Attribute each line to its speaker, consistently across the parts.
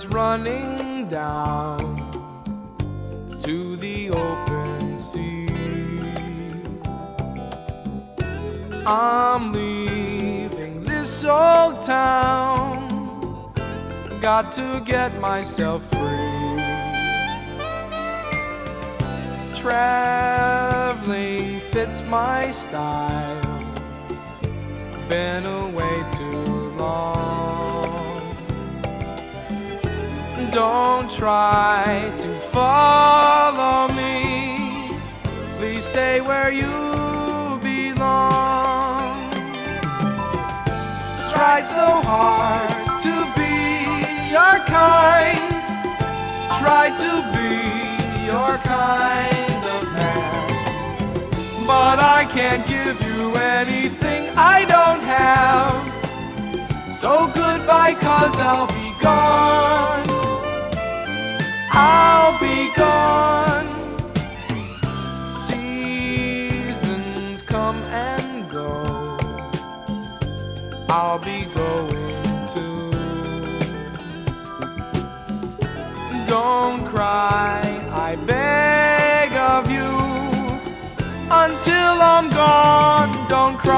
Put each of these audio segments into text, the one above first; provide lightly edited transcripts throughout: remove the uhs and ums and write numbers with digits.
Speaker 1: rivers running down to the open sea. I'm leaving this old town, got to get myself free. Traveling fits my style, been away too long. Don't try to follow me, please stay where you belong. Tried so hard to be your kind, tried to be your kind of man, but I can't give you anything I don't have. So goodbye, 'cause I'll be gone, I'll be gone. Seasons come and go, I'll be going too. Don't cry, I beg of you, until I'm gone, don't cry.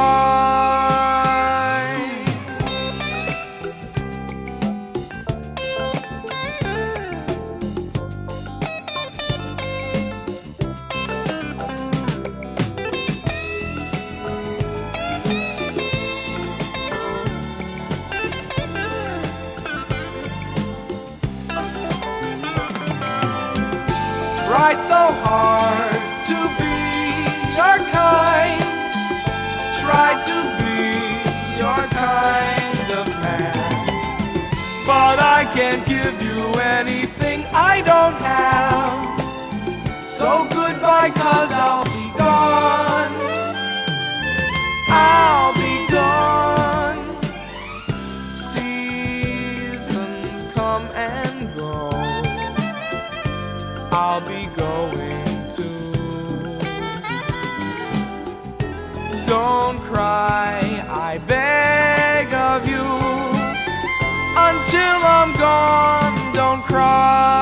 Speaker 1: Tried so hard to be your kind, tried to be your kind of man, but I can't give you anything I don't have. So goodbye, 'cause I'll be gone, I'll be gone. Seasons come and go, I'll be going too. Don't cry, I beg of you, until I'm gone, don't cry.